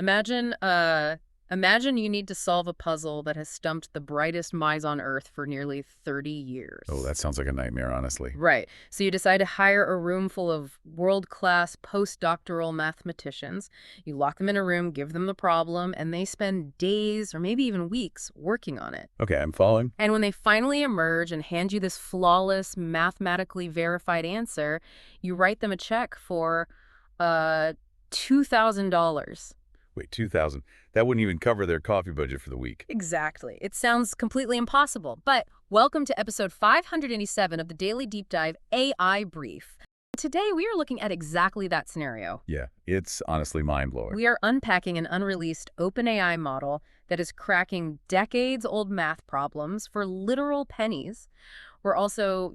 Imagine you need to solve a puzzle that has stumped the brightest minds on Earth for nearly 30 years. Oh, that sounds like a nightmare, honestly. Right. So you decide to hire a room full of world-class postdoctoral mathematicians. You lock them in a room, give them the problem, and they spend days or maybe even weeks working on it. Okay, I'm following. And when they finally emerge and hand you this flawless, mathematically verified answer, you write them a check for $2,000. Wait, 2,000. That wouldn't even cover their coffee budget for the week. Exactly. It sounds completely impossible. But welcome to episode 587 of the Daily Deep Dive AI Brief. Today, we are looking at exactly that scenario. Yeah, it's honestly mind-blowing. We are unpacking an unreleased OpenAI model that is cracking decades-old math problems for literal pennies. We're also,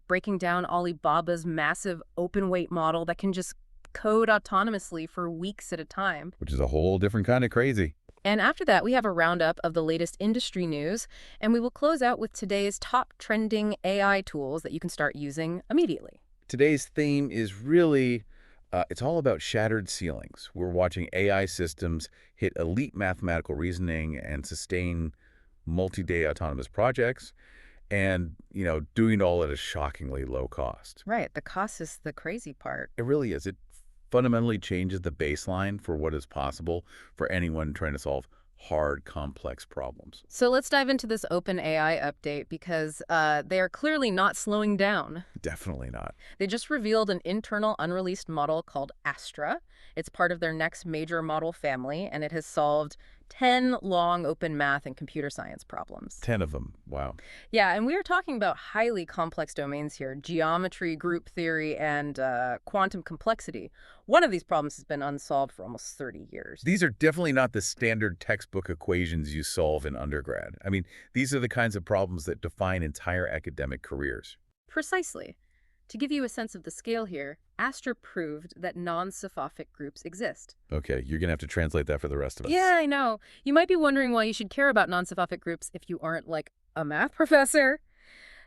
breaking down Alibaba's massive open-weight model that can just code autonomously for weeks at a time. Which is a whole different kind of crazy. And after that, we have a roundup of the latest industry news, and we will close out with today's top trending AI tools that you can start using immediately. Today's theme is really, it's all about shattered ceilings. We're watching AI systems hit elite mathematical reasoning and sustain multi-day autonomous projects and, doing it all at a shockingly low cost. Right. The cost is the crazy part. It really is. It fundamentally changes the baseline for what is possible for anyone trying to solve hard, complex problems. So let's dive into this OpenAI update because they are clearly not slowing down. Definitely not. They just revealed an internal unreleased model called Astra. It's part of their next major model family, and it has solved 10 long open math and computer science problems. 10 of them. Wow. Yeah, and we are talking about highly complex domains here: geometry, group theory, and quantum complexity. One of these problems has been unsolved for almost 30 years. These are definitely not the standard textbook equations you solve in undergrad. I mean, these are the kinds of problems that define entire academic careers. Precisely. To give you a sense of the scale here, Astra proved that non-Sophic groups exist. Okay, you're going to have to translate that for the rest of us. Yeah, I know. You might be wondering why you should care about non-Sophic groups if you aren't, like, a math professor.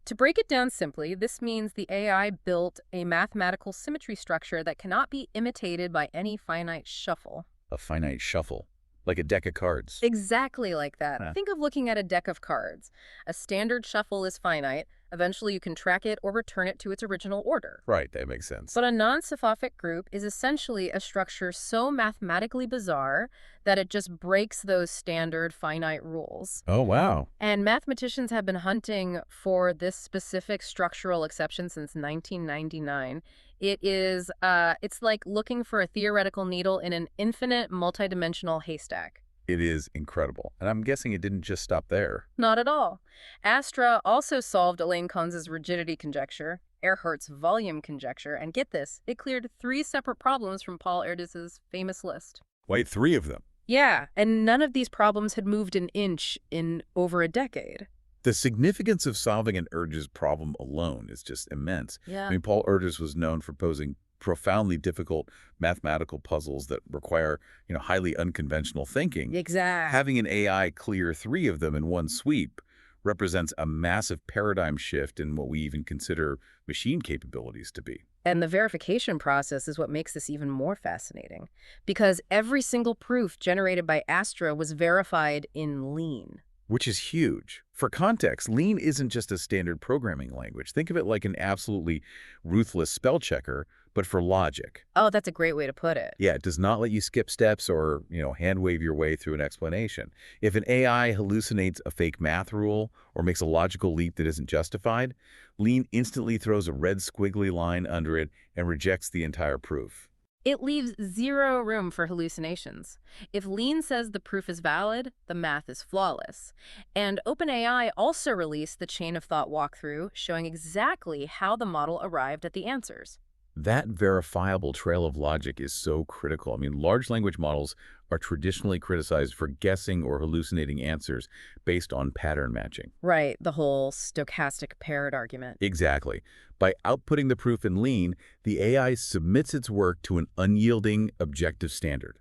To break it down simply, this means the AI built a mathematical symmetry structure that cannot be imitated by any finite shuffle. A finite shuffle, like a deck of cards. Exactly like that. Huh. Think of looking at a deck of cards. A standard shuffle is finite. Eventually, you can track it or return it to its original order. Right, that makes sense. But a non-Sophic group is essentially a structure so mathematically bizarre that it just breaks those standard finite rules. Oh, wow. And mathematicians have been hunting for this specific structural exception since 1999. It's like looking for a theoretical needle in an infinite multidimensional haystack. It is incredible. And I'm guessing it didn't just stop there. Not at all. Astra also solved Elaine Kunz's rigidity conjecture, Earhart's volume conjecture, and get this, it cleared 3 separate problems from Paul Erdős' famous list. Wait, 3 of them? Yeah, and none of these problems had moved an inch in over a decade. The significance of solving an Erdős problem alone is just immense. Yeah. I mean, Paul Erdős was known for posing profoundly difficult mathematical puzzles that require, highly unconventional thinking. Exactly. Having an AI clear 3 of them in one sweep represents a massive paradigm shift in what we even consider machine capabilities to be. And the verification process is what makes this even more fascinating, because every single proof generated by Astra was verified in Lean. Which is huge. For context, Lean isn't just a standard programming language. Think of it like an absolutely ruthless spell checker, but for logic. Oh, that's a great way to put it. Yeah, it does not let you skip steps or, hand wave your way through an explanation. If an AI hallucinates a fake math rule or makes a logical leap that isn't justified, Lean instantly throws a red squiggly line under it and rejects the entire proof. It leaves zero room for hallucinations. If Lean says the proof is valid, the math is flawless. And OpenAI also released the chain of thought walkthrough showing exactly how the model arrived at the answers. That verifiable trail of logic is so critical. I mean, large language models are traditionally criticized for guessing or hallucinating answers based on pattern matching. Right, the whole stochastic parrot argument. Exactly. By outputting the proof in Lean, the AI submits its work to an unyielding objective standard.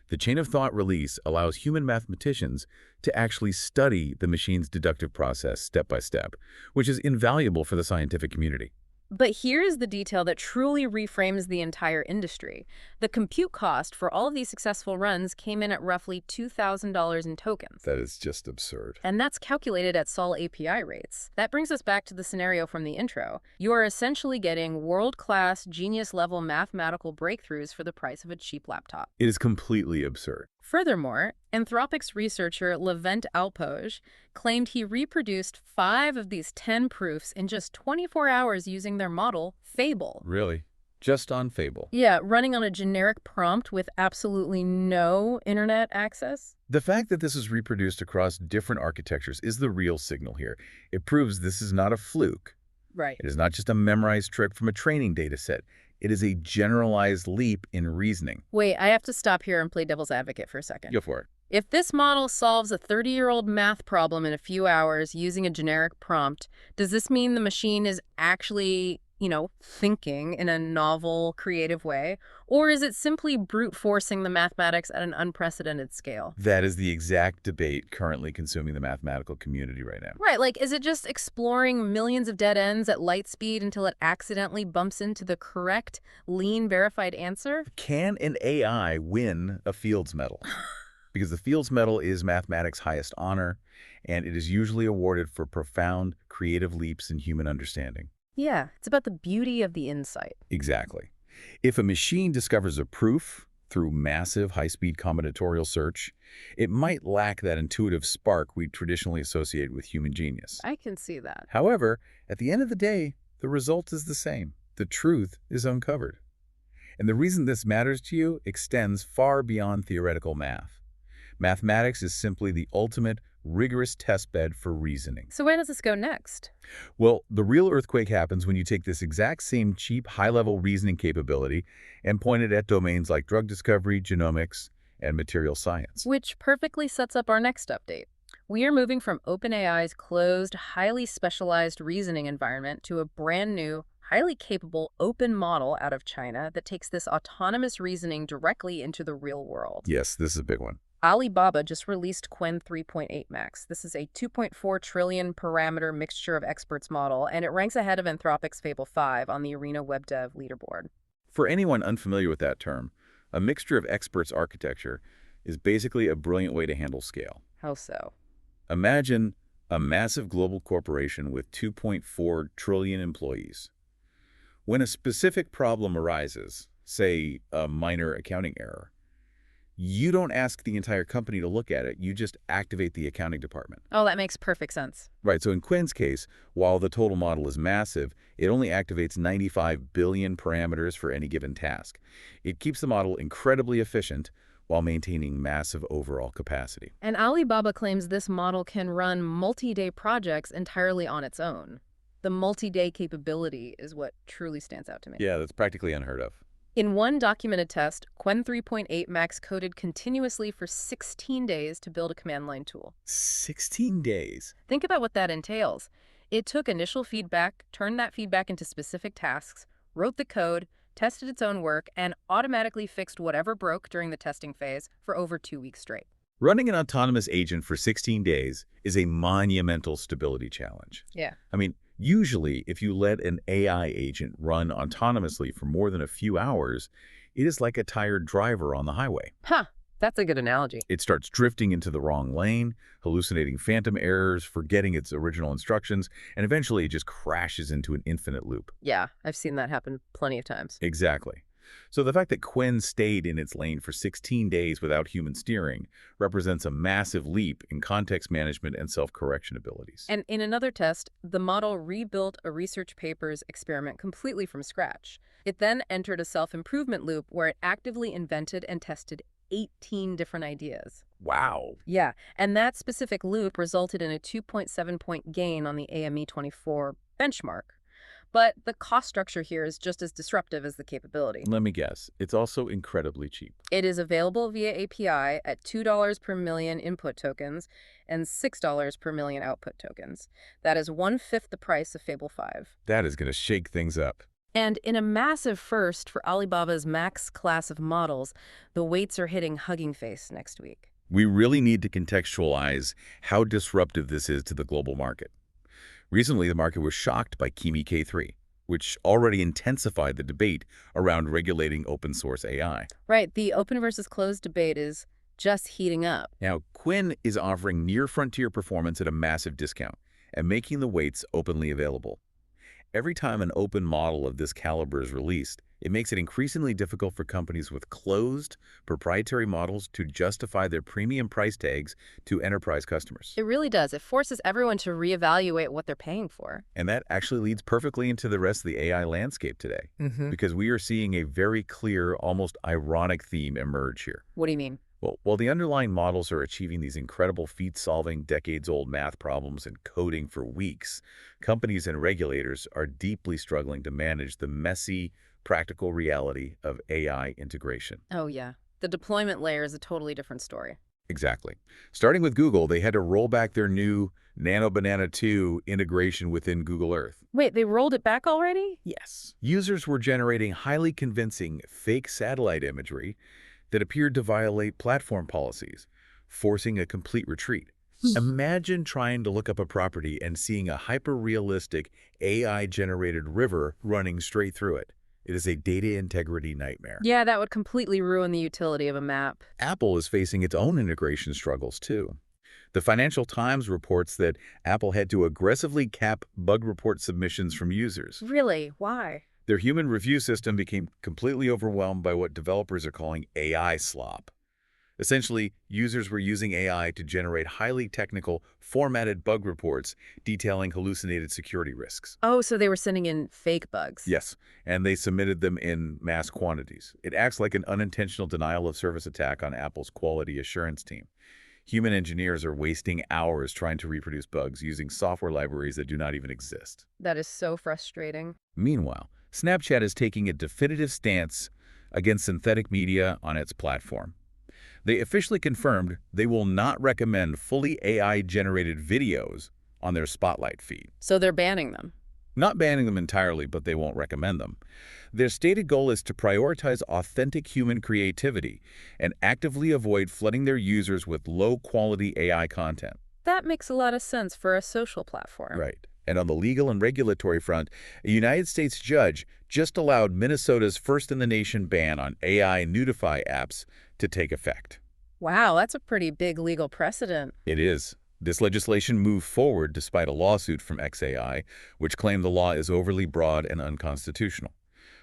The chain of thought release allows human mathematicians to actually study the machine's deductive process step by step, which is invaluable for the scientific community. But here's the detail that truly reframes the entire industry. The compute cost for all of these successful runs came in at roughly $2,000 in tokens. That is just absurd. And that's calculated at Sol API rates. That brings us back to the scenario from the intro. You are essentially getting world-class, genius-level mathematical breakthroughs for the price of a cheap laptop. It is completely absurd. Furthermore, Anthropic's researcher Levent Alpoj claimed he reproduced 5 of these 10 proofs in just 24 hours using their model, Fable. Really? Just on Fable? Yeah, running on a generic prompt with absolutely no internet access. The fact that this is reproduced across different architectures is the real signal here. It proves this is not a fluke. Right. It is not just a memorized trick from a training data set. It is a generalized leap in reasoning. Wait, I have to stop here and play devil's advocate for a second. Go for it. If this model solves a 30-year-old math problem in a few hours using a generic prompt, does this mean the machine is actually, thinking in a novel, creative way? Or is it simply brute forcing the mathematics at an unprecedented scale? That is the exact debate currently consuming the mathematical community right now. Right, like, is it just exploring millions of dead ends at light speed until it accidentally bumps into the correct, lean, verified answer? Can an AI win a Fields Medal? Because the Fields Medal is mathematics' highest honor, and it is usually awarded for profound, creative leaps in human understanding. Yeah, it's about the beauty of the insight. Exactly. If a machine discovers a proof through massive, high-speed combinatorial search, it might lack that intuitive spark we traditionally associate with human genius. I can see that. However, at the end of the day, the result is the same. The truth is uncovered. And the reason this matters to you extends far beyond theoretical math. Mathematics is simply the ultimate, rigorous testbed for reasoning. So where does this go next? Well, the real earthquake happens when you take this exact same cheap, high-level reasoning capability and point it at domains like drug discovery, genomics, and material science. Which perfectly sets up our next update. We are moving from OpenAI's closed, highly specialized reasoning environment to a brand new, highly capable open model out of China that takes this autonomous reasoning directly into the real world. Yes, this is a big one. Alibaba just released Qwen 3.8 Max. This is a 2.4 trillion parameter mixture of experts model, and it ranks ahead of Anthropic's Fable 5 on the Arena WebDev leaderboard. For anyone unfamiliar with that term, a mixture of experts architecture is basically a brilliant way to handle scale. How so? Imagine a massive global corporation with 2.4 trillion employees. When a specific problem arises, say a minor accounting error, you don't ask the entire company to look at it. You just activate the accounting department. Oh, that makes perfect sense. Right, so in Qwen's case, while the total model is massive, it only activates 95 billion parameters for any given task. It keeps the model incredibly efficient while maintaining massive overall capacity. And Alibaba claims this model can run multi-day projects entirely on its own. The multi-day capability is what truly stands out to me. Yeah, that's practically unheard of. In one documented test, Qwen 3.8 Max coded continuously for 16 days to build a command line tool. 16 days? Think about what that entails. It took initial feedback, turned that feedback into specific tasks, wrote the code, tested its own work, and automatically fixed whatever broke during the testing phase for over 2 weeks straight. Running an autonomous agent for 16 days is a monumental stability challenge. Yeah. I mean, usually, if you let an AI agent run autonomously for more than a few hours, it is like a tired driver on the highway. Huh, that's a good analogy. It starts drifting into the wrong lane, hallucinating phantom errors, forgetting its original instructions, and eventually it just crashes into an infinite loop. Yeah, I've seen that happen plenty of times. Exactly. So the fact that Qwen stayed in its lane for 16 days without human steering represents a massive leap in context management and self-correction abilities. And in another test, the model rebuilt a research paper's experiment completely from scratch. It then entered a self-improvement loop where it actively invented and tested 18 different ideas. Wow. Yeah, and that specific loop resulted in a 2.7-point gain on the AME24 benchmark. But the cost structure here is just as disruptive as the capability. Let me guess. It's also incredibly cheap. It is available via API at $2 per million input tokens and $6 per million output tokens. That is 1/5 the price of Fable 5. That is going to shake things up. And in a massive first for Alibaba's Max class of models, the weights are hitting Hugging Face next week. We really need to contextualize how disruptive this is to the global market. Recently, the market was shocked by Kimi K3. which already intensified the debate around regulating open source AI. Right, the open versus closed debate is just heating up. Now, Quinn is offering near-frontier performance at a massive discount and making the weights openly available. Every time an open model of this caliber is released, it makes it increasingly difficult for companies with closed, proprietary models to justify their premium price tags to enterprise customers. It really does. It forces everyone to reevaluate what they're paying for. And that actually leads perfectly into the rest of the AI landscape today, because we are seeing a very clear, almost ironic theme emerge here. What do you mean? Well, while the underlying models are achieving these incredible feats solving decades-old math problems and coding for weeks, companies and regulators are deeply struggling to manage the messy, practical reality of AI integration. Oh, yeah. The deployment layer is a totally different story. Exactly. Starting with Google, they had to roll back their new Nano Banana 2 integration within Google Earth. Wait, they rolled it back already? Yes. Users were generating highly convincing fake satellite imagery that appeared to violate platform policies, forcing a complete retreat. Imagine trying to look up a property and seeing a hyper-realistic AI-generated river running straight through it. It is a data integrity nightmare. Yeah, that would completely ruin the utility of a map. Apple is facing its own integration struggles, too. The Financial Times reports that Apple had to aggressively cap bug report submissions from users. Really? Why? Their human review system became completely overwhelmed by what developers are calling AI slop. Essentially, users were using AI to generate highly technical, formatted bug reports detailing hallucinated security risks. Oh, so they were sending in fake bugs. Yes, and they submitted them in mass quantities. It acts like an unintentional denial of service attack on Apple's quality assurance team. Human engineers are wasting hours trying to reproduce bugs using software libraries that do not even exist. That is so frustrating. Meanwhile, Snapchat is taking a definitive stance against synthetic media on its platform. They officially confirmed they will not recommend fully AI-generated videos on their Spotlight feed. So they're banning them. Not banning them entirely, but they won't recommend them. Their stated goal is to prioritize authentic human creativity and actively avoid flooding their users with low-quality AI content. That makes a lot of sense for a social platform. Right. And on the legal and regulatory front, a United States judge just allowed Minnesota's first-in-the-nation ban on AI nudify apps to take effect. Wow, that's a pretty big legal precedent. It is. This legislation moved forward despite a lawsuit from XAI, which claimed the law is overly broad and unconstitutional.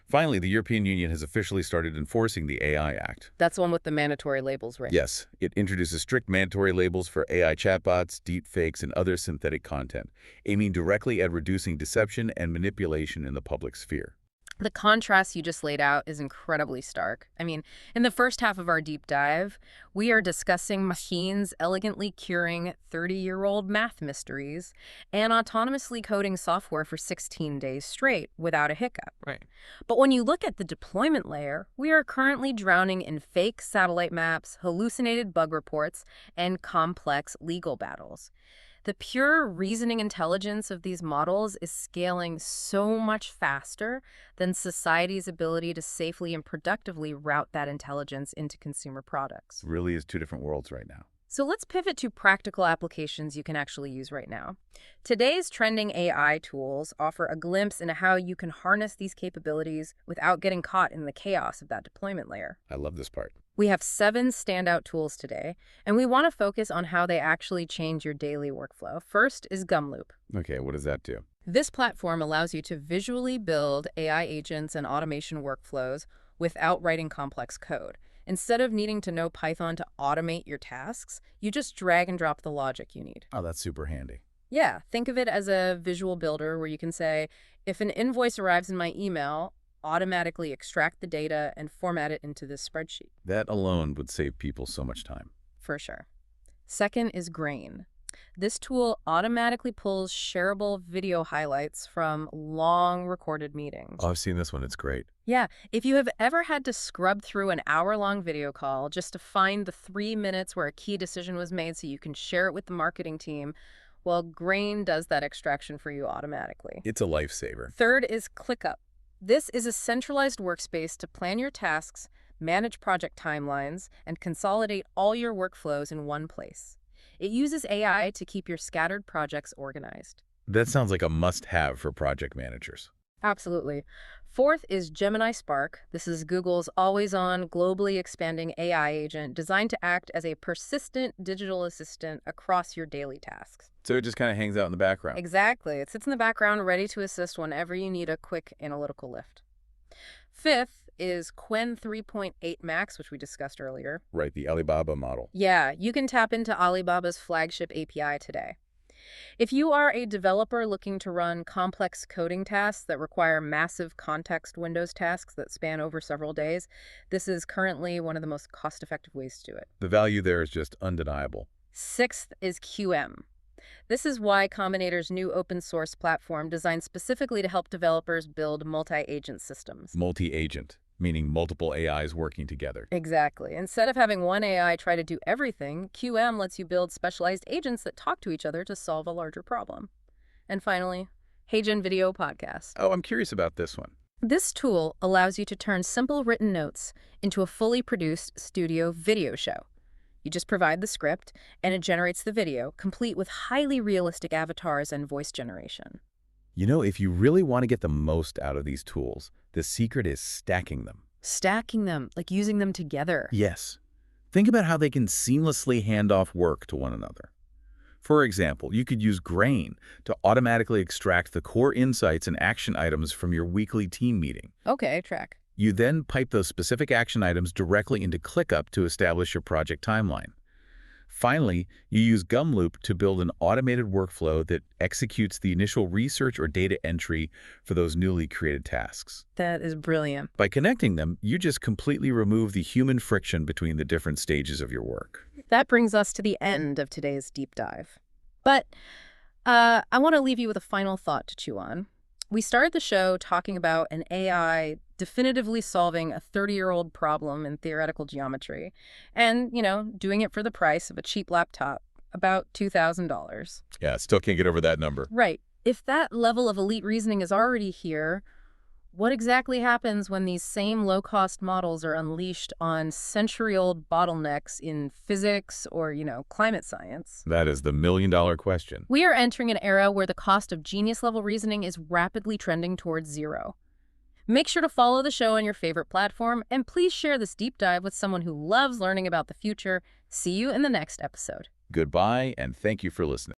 Finally, the European Union has officially started enforcing the AI Act. That's the one with the mandatory labels, right? Yes, it introduces strict mandatory labels for AI chatbots, deepfakes, and other synthetic content, aiming directly at reducing deception and manipulation in the public sphere. The contrast you just laid out is incredibly stark. I mean, in the first half of our deep dive, we are discussing machines elegantly curing 30-year-old math mysteries and autonomously coding software for 16 days straight without a hiccup. Right. But when you look at the deployment layer, we are currently drowning in fake satellite maps, hallucinated bug reports, and complex legal battles. The pure reasoning intelligence of these models is scaling so much faster than society's ability to safely and productively route that intelligence into consumer products. Really is two different worlds right now. So let's pivot to practical applications you can actually use right now. Today's trending AI tools offer a glimpse into how you can harness these capabilities without getting caught in the chaos of that deployment layer. I love this part. We have 7 standout tools today, and we want to focus on how they actually change your daily workflow. First is Gumloop. Okay, what does that do? This platform allows you to visually build AI agents and automation workflows without writing complex code. Instead of needing to know Python to automate your tasks, you just drag and drop the logic you need. Oh, that's super handy. Yeah, think of it as a visual builder where you can say, if an invoice arrives in my email, automatically extract the data and format it into this spreadsheet. That alone would save people so much time. For sure. Second is Grain. This tool automatically pulls shareable video highlights from long recorded meetings. Oh, I've seen this one. It's great. Yeah, if you have ever had to scrub through an hour-long video call just to find the 3 minutes where a key decision was made so you can share it with the marketing team, well, Grain does that extraction for you automatically. It's a lifesaver. Third is ClickUp. This is a centralized workspace to plan your tasks, manage project timelines, and consolidate all your workflows in one place. It uses AI to keep your scattered projects organized. That sounds like a must-have for project managers. Absolutely. Fourth is Gemini Spark. This is Google's always-on, globally expanding AI agent designed to act as a persistent digital assistant across your daily tasks. So it just kind of hangs out in the background. Exactly. It sits in the background, ready to assist whenever you need a quick analytical lift. Fifth is Qwen 3.8 Max, which we discussed earlier. Right, the Alibaba model. Yeah, you can tap into Alibaba's flagship API today. If you are a developer looking to run complex coding tasks that require massive context windows tasks that span over several days, this is currently one of the most cost-effective ways to do it. The value there is just undeniable. Sixth is QM. This is Y Combinator's new open-source platform designed specifically to help developers build multi-agent systems. Multi-agent, meaning multiple AIs working together. Exactly. Instead of having one AI try to do everything, QM lets you build specialized agents that talk to each other to solve a larger problem. And finally, HeyGen Video Podcast. Oh, I'm curious about this one. This tool allows you to turn simple written notes into a fully produced studio video show. You just provide the script, and it generates the video, complete with highly realistic avatars and voice generation. You know, if you really want to get the most out of these tools, the secret is stacking them. Stacking them, like using them together. Yes. Think about how they can seamlessly hand off work to one another. For example, you could use Grain to automatically extract the core insights and action items from your weekly team meeting. Okay, track. You then pipe those specific action items directly into ClickUp to establish your project timeline. Finally, you use Gumloop to build an automated workflow that executes the initial research or data entry for those newly created tasks. That is brilliant. By connecting them, you just completely remove the human friction between the different stages of your work. That brings us to the end of today's deep dive. But I want to leave you with a final thought to chew on. We started the show talking about an AI definitively solving a 30-year-old problem in theoretical geometry and, doing it for the price of a cheap laptop, about $2,000. Yeah, still can't get over that number. Right. If that level of elite reasoning is already here, what exactly happens when these same low-cost models are unleashed on century-old bottlenecks in physics or, climate science? That is the million-dollar question. We are entering an era where the cost of genius-level reasoning is rapidly trending towards zero. Make sure to follow the show on your favorite platform, and please share this deep dive with someone who loves learning about the future. See you in the next episode. Goodbye, and thank you for listening.